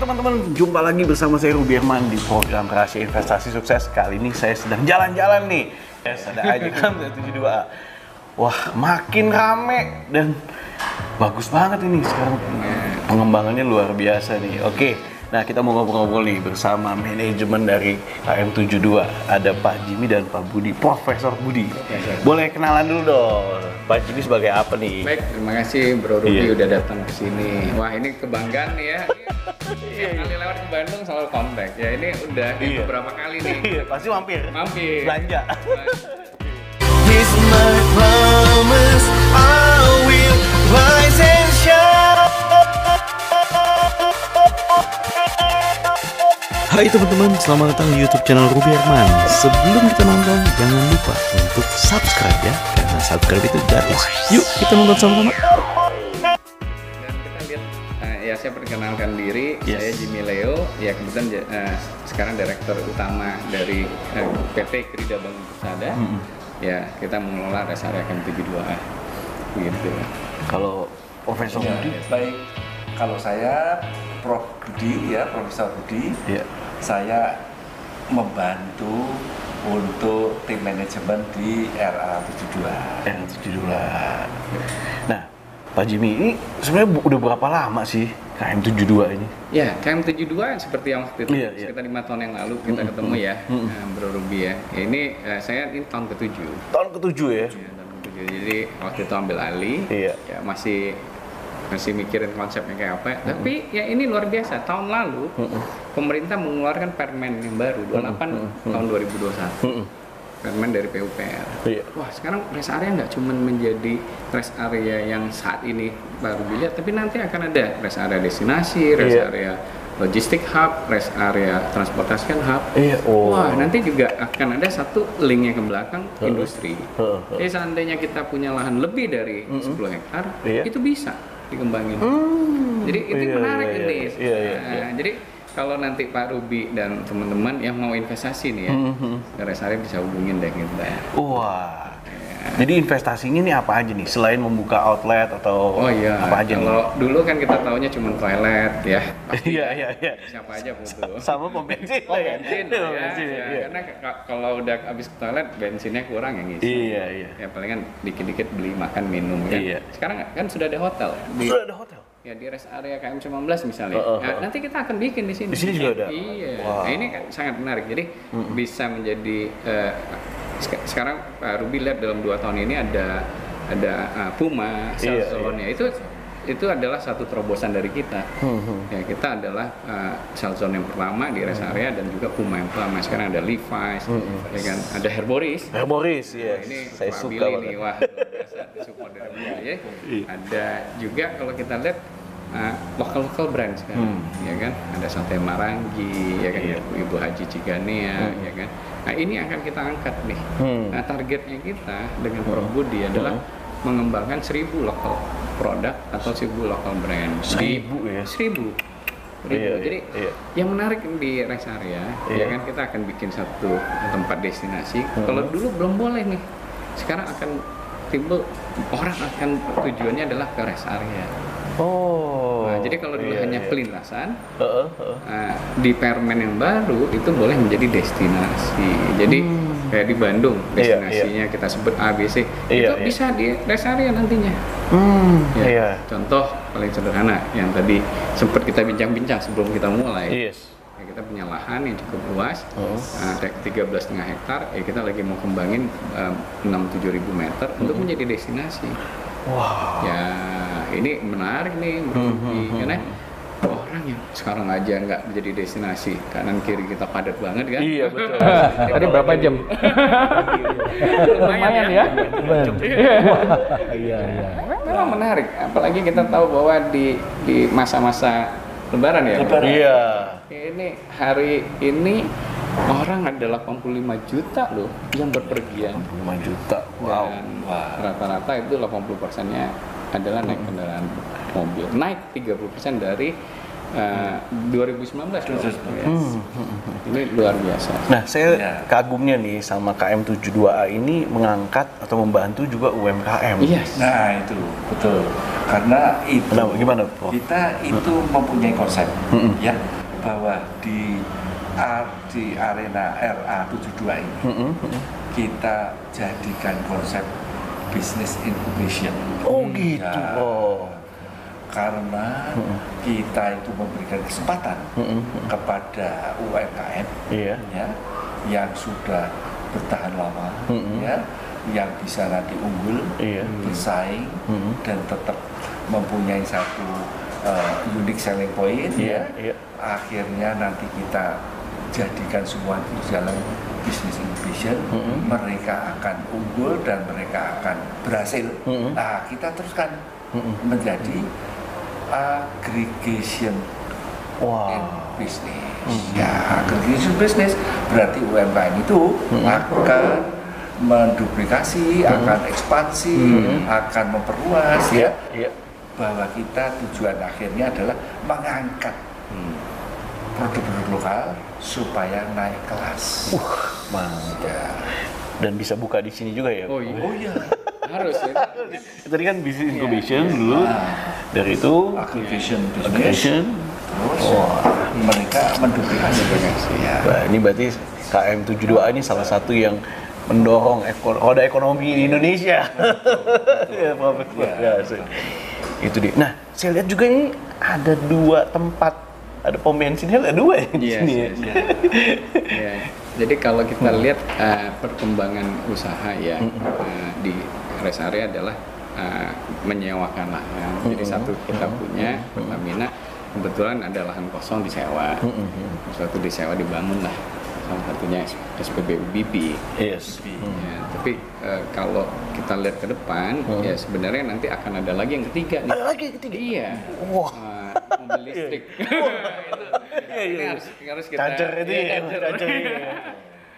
teman-teman, jumpa lagi bersama saya Ruby Herman di program Rahasia Investasi Sukses. Kali ini saya sedang jalan-jalan nih. Ada aja kan 72A. Wah, makin rame dan bagus banget ini sekarang. Pengembangannya luar biasa nih. Oke, nah kita mau ngobrol-ngobrol nih bersama manajemen dari KM72. Ada Pak Jimmy dan Pak Budi, Profesor Budi. Boleh kenalan dulu dong. Pak Jimmy sebagai apa nih? Baik, terima kasih Bro Ruby udah datang ke sini. Wah, ini kebanggaan nih ya. Setiap kali lewat ke Bandung selalu kontak. Ya ini udah beberapa kali nih. Pasti mampir. Mampir. Belanja. Here's my promise, I will rise and shine. Hai teman-teman, selamat datang di YouTube channel Ruby Herman. Sebelum kita nonton, jangan lupa untuk subscribe ya, karena subscribe itu gratis. Yuk kita nonton sama-sama. Dan kita lihat, ya saya perkenalkan diri, saya Jimmy Leo. Ya kebetulan sekarang direktur utama dari PT Krida Bangun Persada. Ya kita mengelola rest area KM72A. Begitu. Kalau Profesor Budi? Baik, kalau saya Prof Budi ya, Profesor Budi. Saya membantu untuk tim manajemen di RA72. Nah, Pak Jimmy, ini sebenarnya udah berapa lama sih KM72 ini? Ya, KM72 seperti yang waktu itu sekitar 5 tahun yang lalu kita ketemu ya, Bro Ruby ya. Ini saya ini tahun ke-7. Tahun ke-7 ya? Ya, tahun ke-7. Jadi waktu itu ambil alih, ya masih mikirin konsepnya kayak apa. Tapi ya ini luar biasa. Tahun lalu pemerintah mengeluarkan Permen yang baru 28 tahun 2021. Permen dari PUPR. Wah, sekarang rest area nggak cuma menjadi rest area yang saat ini baru dilihat, tapi nanti akan ada rest area destinasi, rest area logistik hub, rest area transportasi hub. Wah, nanti juga akan ada satu linknya ke belakang industri. Jadi seandainya kita punya lahan lebih dari 10 hektar, itu bisa dikembangin. Jadi itu menarik ini. Jadi kalau nanti Pak Ruby dan teman-teman yang mau investasi nih ya, rest area bisa hubungin deh kita. Wah. Jadi investasinya ini apa aja nih? Selain membuka outlet atau apa aja nih? Kalau dulu kan kita taunya cuma toilet ya. Iya. Siapa aja butuh. Sama pom bensin. Bensin ya. Karena kalau udah habis ke toilet bensinnya kurang yang ngisi. Iya. Ya palingan dikit-dikit beli makan minum kan. Sekarang kan sudah ada hotel. Sudah ada hotel. Ya di rest area KM19 misalnya. Nah, nanti kita akan bikin di sini. Di sini juga ada. Iya. Nah, ini kan sangat menarik. Jadi bisa menjadi sekarang Pak Ruby lihat dalam 2 tahun ini ada Puma, Salzone itu adalah satu terobosan dari kita. Ya kita adalah Salzone yang pertama di rest area dan juga Puma yang pertama. Sekarang ada Levi's, ya kan, ada Herboris. Iya. Ini Saya Pak suka Billy banget. nih, wah biasa support dari dia ya. Ada juga kalau kita lihat lokal brand sekarang, ya kan, ada Sate Marangi, ya kan, Ibu Haji Ciganea, ya kan. Nah ini akan kita angkat nih. Nah targetnya kita dengan Prof Budi adalah mengembangkan 1000 lokal produk atau 1000 lokal brand. 1000 ya? 1000. Jadi yang menarik di rest area, ya kan, kita akan bikin satu tempat destinasi. Kalau dulu belum boleh nih, sekarang akan timbul orang akan tujuannya adalah ke rest area. Nah, jadi kalau dulu hanya pelintasan, di Permen yang baru itu boleh menjadi destinasi. Jadi kayak di Bandung destinasinya kita sebut ABC, itu bisa di rest area nantinya. Contoh paling sederhana yang tadi sempat kita bincang-bincang sebelum kita mulai. Ya, kita punya lahan yang cukup luas, 13,5 hektar. Ya kita lagi mau kembangin 6-7 ribu meter untuk menjadi destinasi. Ya ini menarik nih, karena orang yang sekarang aja nggak menjadi destinasi, kanan kiri kita padat banget kan? Iya betul. Tadi berapa jam? Lumayan ya. Iya. Memang menarik, apalagi kita tahu bahwa di masa-masa Lebaran ya. Iya. Ini hari ini orang ada 85 juta loh yang berpergian. 5 juta. Wow. Dan rata-rata itu 80%-nya adalah naik kendaraan mobil. Naik 30% dari 2019. Ini luar biasa. Nah, saya kagumnya nih sama KM72A ini mengangkat atau membantu juga UMKM. Yes. Nah itu betul, karena itu gimana, Prof? kita itu mempunyai konsep ya bahwa di arena RA72 ini kita jadikan konsep business incubation. Oh gitu. Ya, karena kita itu memberikan kesempatan kepada UMKM ya, yang sudah bertahan lama, ya, yang bisa nanti unggul, bersaing, dan tetap mempunyai satu unique selling point, akhirnya nanti kita jadikan semua itu jalan business incubation, mereka akan unggul dan mereka akan berhasil. Nah, kita teruskan menjadi aggregation in business. Ya, aggregation business berarti UMKM itu akan menduplikasi, akan ekspansi, akan memperluas, bahwa kita tujuan akhirnya adalah mengangkat produk-produk lokal supaya naik kelas. Mantap. Dan bisa buka di sini juga ya? Oh iya. Harus ya. Tadi kan business incubation dulu, dari itu Aggregation business, aggregation, terus mereka menduplikasi. Nah, ini berarti KM72A ini salah satu yang mendorong roda ekonomi di Indonesia. Ya, Prof. Itu dia. Nah, saya lihat juga ini ada 2 tempat, ada pom bensinnya ada 2 ya di sini. Ya. Jadi kalau kita lihat perkembangan usaha ya di rest area adalah menyewakan lahan. Jadi satu kita punya Pertamina, kebetulan ada lahan kosong disewa. Suatu disewa dibangun lah. Salah satunya SPBU BP. Yes. Ya, tapi kalau kita lihat ke depan, ya sebenarnya nanti akan ada lagi yang ketiga nih. Ada lagi yang ketiga? Iya. Wah. Mobil listrik. Ini harus kita. Charger itu ya. Charger ini.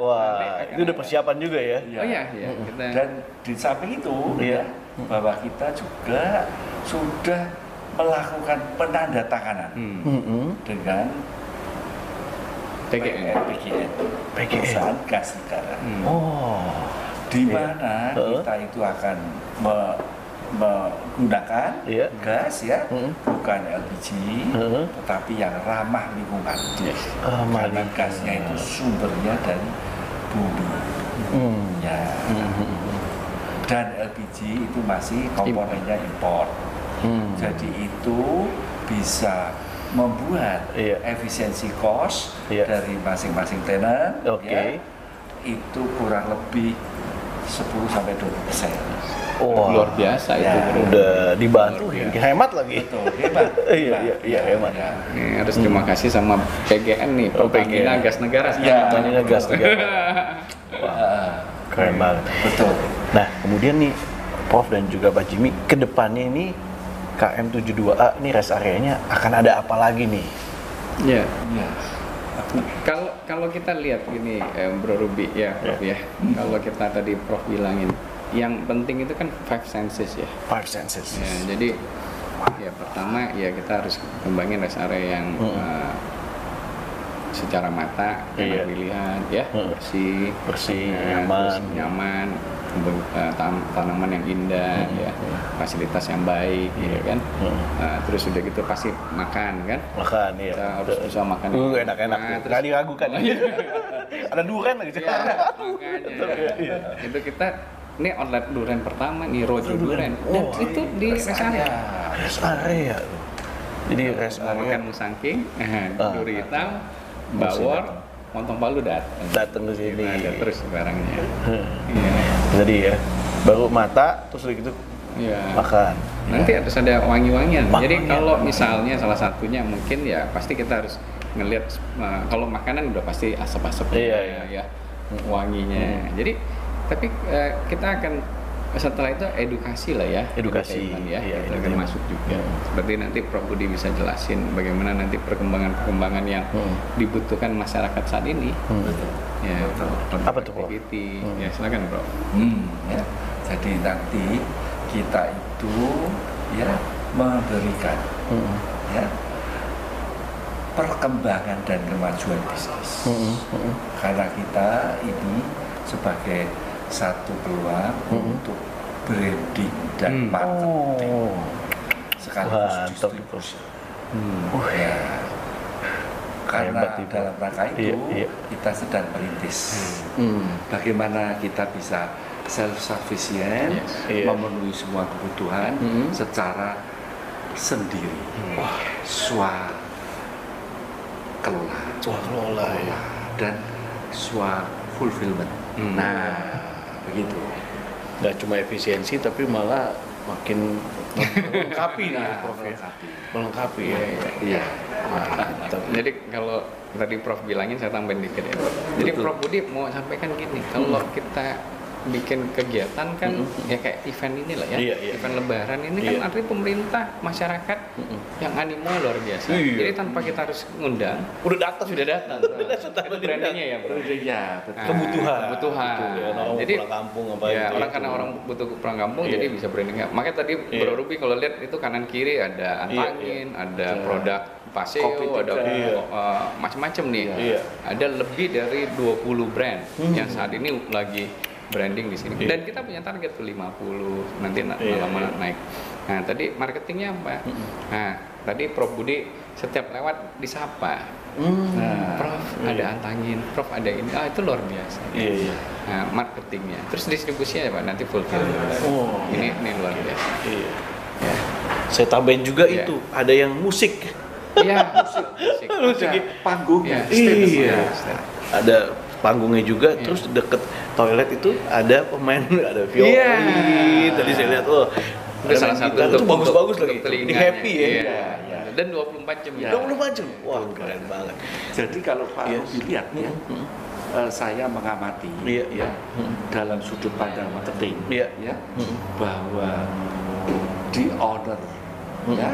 Wah, itu udah persiapan juga ya? Oh iya. Kita... Dan di samping itu, bahwa kita juga sudah melakukan penandatanganan dengan PGN, perusahaan gas negara. Di mana kita itu akan menggunakan gas ya, bukan LPG, tetapi yang ramah lingkungan. Karena gasnya itu sumbernya dari bumi. Dan LPG itu masih komponennya impor. Jadi itu bisa membuat efisiensi cost dari masing-masing tenant itu kurang lebih 10-20%. Luar biasa itu. Udah dibantu, hemat lagi. Betul, hemat. Iya, hemat. Ini harus terima kasih sama PGN nih, Pertamina Gas Negara. Pertamina Gas Negara. Wah, keren banget. Betul. Nah, kemudian nih Prof dan juga Pak Jimmy, ke depannya ini KM72A ini rest areanya akan ada apa lagi nih? Iya. Kalau kita lihat ini Bro Ruby ya, Prof ya. Kalau kita tadi Prof bilangin, yang penting itu kan 5 senses ya. 5 senses. Ya, jadi ya pertama ya kita harus kembangin rest area yang secara mata enak dilihat ya, bersih, nyaman, tanaman yang indah, ya, fasilitas yang baik, ya kan. Terus udah gitu pasti makan kan. Makan, iya. Kita harus bisa makan. Enak-enak. Nggak diragukan. Ada durian lagi. Ya, makanya. Itu kita ini outlet durian pertama nih, Rojo Durian. Dan itu di rest area. Rest area. Jadi rest area. Makan musangking, duri hitam, bawor, montong palu datang ke sini. Ada terus barangnya. Jadi ya, baru mata terus gitu makan. Nanti harus ada wangi-wangian. Jadi kalau misalnya salah satunya mungkin ya pasti kita harus ngelihat kalau makanan udah pasti asap-asap ya wanginya. Jadi tapi kita akan setelah itu edukasi lah ya, edukasi ya, kita akan masuk juga. Seperti nanti Prof Budi bisa jelasin bagaimana nanti perkembangan yang dibutuhkan masyarakat saat ini. Ya, apa tuh Prof? Ya silakan Prof. Ya. Jadi nanti kita itu ya memberikan ya perkembangan dan kemajuan bisnis. Karena kita ini sebagai satu peluang untuk branding dan marketing sekaligus distribusi. Ya. Karena dalam rangka itu kita sedang merintis bagaimana kita bisa self-sufficient, memenuhi semua kebutuhan secara sendiri, kelola dan fulfillment. Nah, begitu. Nggak cuma efisiensi tapi malah makin melengkapi nih, Prof. Melengkapi ya. Iya. Jadi kalau tadi Prof bilangin, saya tambahin dikit ya. Jadi Prof Budi mau sampaikan gini, kalau kita bikin kegiatan kan ya kayak event inilah ya, event Lebaran ini kan artinya pemerintah, masyarakat yang animo luar biasa. Jadi tanpa kita harus ngundang, sudah datang. Itu brandingnya ya, Bro. Iya, Kebutuhan. Jadi pulang kampung apa ya, gitu. orang karena orang butuh pulang kampung jadi bisa brandingnya. Makanya tadi Bro Ruby kalau lihat itu kanan kiri ada antangin, ada produk Paseo, ada macam-macam nih. Ada lebih dari 20 brand yang saat ini lagi branding di sini. Dan kita punya target tuh 50 nanti lama-lama naik. Nah, tadi marketingnya apa? Nah, tadi Prof Budi setiap lewat disapa. Prof ada antangin, Prof ada ini. Itu luar biasa. Nah, marketingnya. Terus distribusinya apa? Nanti fulfillment. Ini luar biasa. Ya. Saya tambahin juga itu, ada yang musik. Iya, musik. Panggung, stage. Ada panggungnya juga, terus deket toilet itu ada pemain, ada violin. Tadi saya lihat, itu salah satu itu bagus-bagus lagi. Ini happy ya. Dan 24 jam. 24 jam. Wah, keren banget. Jadi kalau Pak Ruby lihat ya, saya mengamati dalam sudut pandang marketing ya, bahwa di owner ya,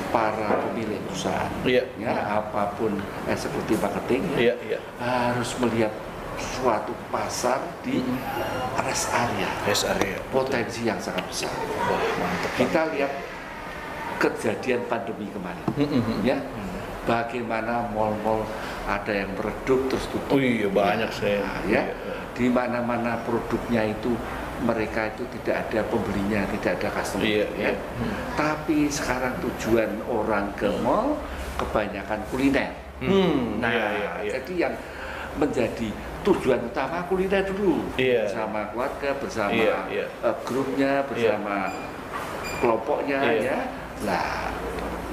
para pemilik perusahaan ya, apapun eksekutif marketing harus melihat suatu pasar di rest area, potensi yang sangat besar. Wah, mantap. Kita lihat kejadian pandemi kemarin ya, bagaimana mal-mal ada yang meredup terus tutup. Banyak saya. Di mana-mana produknya itu mereka itu tidak ada pembelinya, tidak ada customer. Tapi sekarang tujuan orang ke mall kebanyakan kuliner. Jadi yang menjadi tujuan utama kuliner dulu, bersama keluarga, bersama grupnya, bersama kelompoknya ya.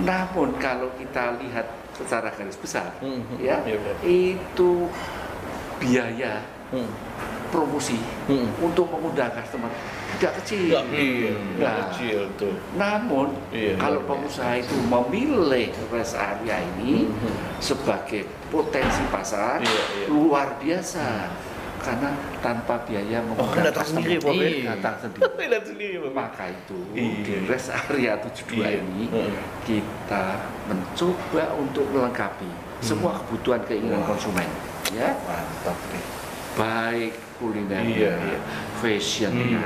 Namun kalau kita lihat secara garis besar, itu biaya promosi untuk mengundang customer tidak kecil. Kecil tuh. Namun kalau pengusaha itu memilih rest area ini sebagai potensi pasar luar biasa, karena tanpa biaya mengundang datang sendiri, datang sendiri. Maka itu di rest area 72 ini kita mencoba untuk melengkapi semua kebutuhan keinginan konsumen. Ya, mantap nih. Baik kulinernya, fashionnya,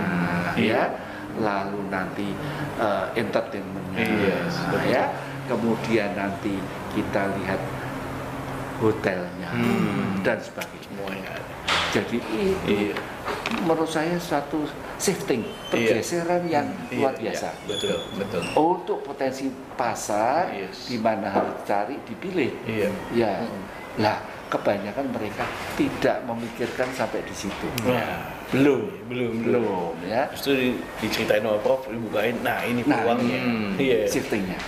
lalu nanti entertainmentnya, kemudian nanti kita lihat hotelnya dan sebagainya. Jadi itu menurut saya suatu shifting, pergeseran yang luar biasa. Betul. Untuk potensi pasar di mana harus cari dipilih. Kebanyakan mereka tidak memikirkan sampai di situ. Belum ya. Justru diceritain sama Prof, dibukain. Nah, ini peluangnya.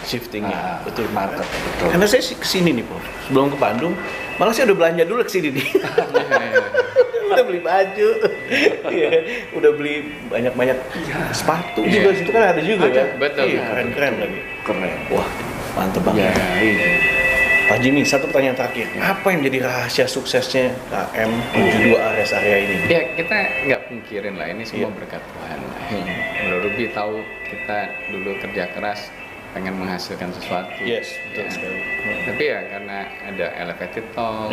Shiftingnya. Betul, market. Betul. Karena saya kesini nih, Prof. Sebelum ke Bandung, malah saya udah belanja dulu kesini nih. Udah beli baju, udah beli banyak-banyak sepatu juga. Situ kan ada juga ya. Betul. Keren lagi. Keren. Wah, mantep banget. Pak Jimmy, satu pertanyaan terakhir. Apa yang menjadi rahasia suksesnya KM72 Rest Area ini? Ya, kita nggak pungkirin lah, ini semua berkat Tuhan. Bro Ruby tahu kita dulu kerja keras, pengen menghasilkan sesuatu. Betul sekali. Tapi ya karena ada elevated tol,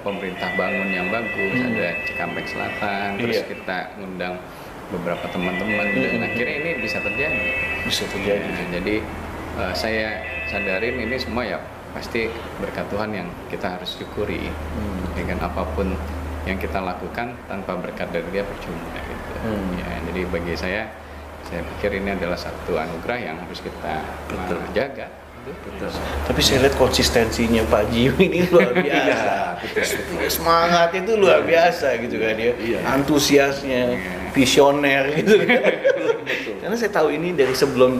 pemerintah bangun yang bagus, ada Cikampek Selatan, terus kita ngundang beberapa teman-teman, dan akhirnya ini bisa terjadi. Bisa terjadi. Jadi saya sadarin ini semua ya pasti berkat Tuhan yang kita harus syukuri. Dengan apapun yang kita lakukan tanpa berkat dari Dia percuma gitu. Ya, jadi bagi saya pikir ini adalah satu anugerah yang harus kita jaga. Betul. Tapi saya lihat konsistensinya Pak Jimmy ini luar biasa. Semangat itu luar biasa gitu kan ya. Antusiasnya, visioner gitu kan. Karena saya tahu ini dari sebelum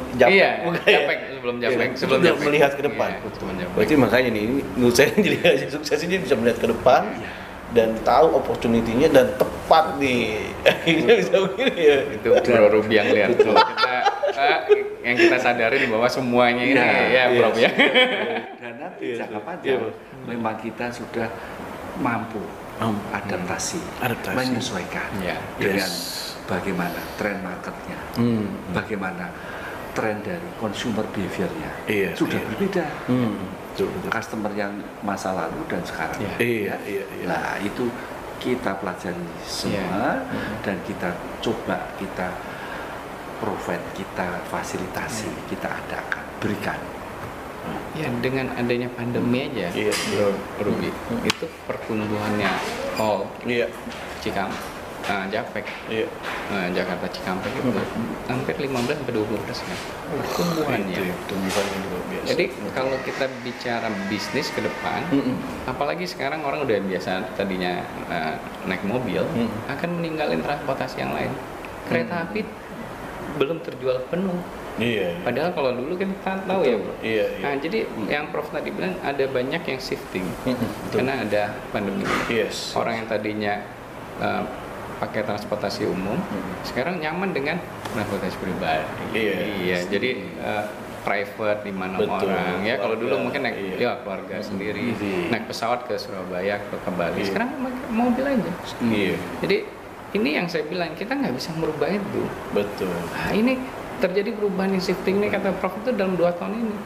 sebelum melihat ke depan. Berarti makanya nih, ini menurut saya jadi Raja Sukses ini bisa melihat ke depan dan tahu opportunity-nya dan tepat nih. Akhirnya bisa begini ya. Itu Bro Ruby yang lihat tuh. Yang kita sadari bahwa semuanya ini Prof ya. Dan nanti jangka panjang memang kita sudah mampu adaptasi. Menyesuaikan dengan bagaimana tren marketnya, bagaimana tren dari consumer behavior-nya sudah berbeda. Customer yang masa lalu dan sekarang. Nah itu kita pelajari semua dan kita coba kita provide, kita fasilitasi, kita adakan, berikan. Ya dengan adanya pandemi aja, Ruby, itu pertumbuhannya Japek, Jakarta Cikampek itu hampir 15-20%. Pertumbuhannya. Tumbuhannya luar biasa. Jadi kalau kita bicara bisnis ke depan, apalagi sekarang orang udah biasa tadinya naik mobil, akan meninggalin transportasi yang lain. Kereta api belum terjual penuh. Padahal kalau dulu kan kita tahu ya bro. Nah jadi yang Prof tadi bilang ada banyak yang shifting karena ada pandemi. Orang yang tadinya pakai transportasi umum sekarang nyaman dengan transportasi pribadi. Jadi private di mana orang ya. Kalau dulu mungkin naik keluarga sendiri, naik pesawat ke Surabaya ke Bali. Sekarang mobil aja. Jadi ini yang saya bilang, kita nggak bisa merubah itu. Betul. Nah, ini terjadi perubahan yang shifting ini kata Prof itu dalam 2 tahun ini.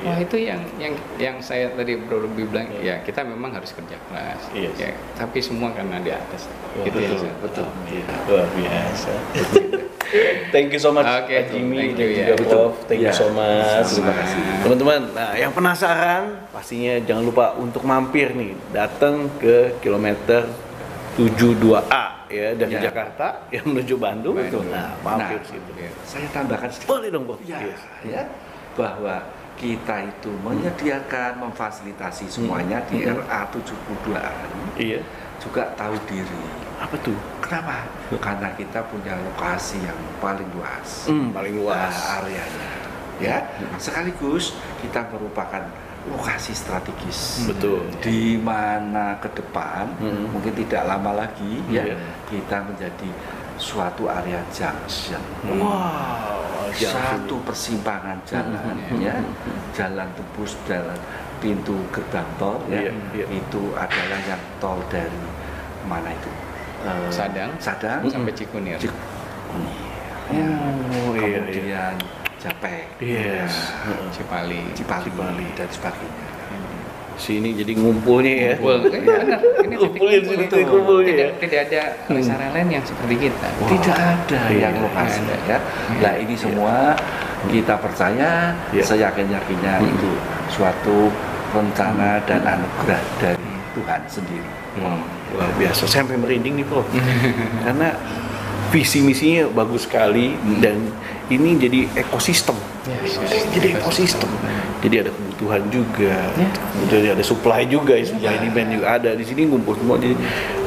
Wah itu yang saya tadi Bro Ruby bilang, ya kita memang harus kerja keras. Ya, tapi semua karena di atas. Betul. Luar biasa. Thank you so much Pak Jimmy dan juga Prof. Thank you so much. Terima kasih. Teman-teman, nah yang penasaran pastinya jangan lupa untuk mampir nih, datang ke kilometer 72A ya dari Jakarta yang menuju Bandung. Nah, mampir situ. Saya tambahkan sedikit. Boleh dong, Bro. Bahwa kita itu menyediakan, memfasilitasi semuanya di RA 72A ini. Juga tahu diri. Apa tuh? Kenapa? Karena kita punya lokasi yang paling luas. Paling luas areanya. Ya, sekaligus kita merupakan lokasi strategis. Betul. Di mana ke depan mungkin tidak lama lagi kita menjadi suatu area junction. Satu persimpangan jalan jalan tembus, jalan pintu gerbang tol itu adalah yang tol dari mana itu? Sadang sampai Cikunir. Kemudian Japek, Cipali dan sebagainya. Sini jadi ngumpulnya ya. Benar. Ini kumpulnya. Tidak ada rest area lain yang seperti kita. Tidak ada yang lokasi ya. Nah ini semua kita percaya, seyakin-yakinnya itu suatu rencana dan anugerah dari Tuhan sendiri. Luar biasa. Saya sampai merinding nih Prof. Karena visi misinya bagus sekali dan ini jadi ekosistem. Jadi ekosistem. Jadi ada kebutuhan juga, jadi ada supply juga, supply demand juga ada di sini ngumpul semua. Jadi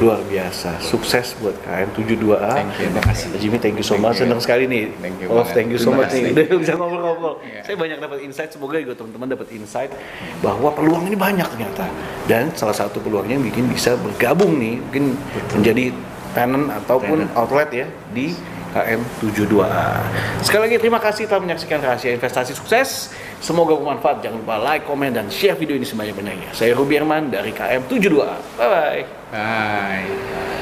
luar biasa. Sukses buat KM 72A. Terima kasih. Jimmy, thank you so much. Senang sekali nih. Thank you so much nih. Udah bisa ngobrol-ngobrol. Saya banyak dapat insight. Semoga juga teman-teman dapat insight bahwa peluang ini banyak ternyata. Dan salah satu peluangnya bikin bisa bergabung nih, mungkin menjadi tenant ataupun outlet ya di KM 72A. Sekali lagi terima kasih telah menyaksikan Rahasia Investasi Sukses. Semoga bermanfaat. Jangan lupa like, komen, dan share video ini sebanyak-banyaknya. Saya Ruby Herman dari KM 72A. Bye-bye. Bye.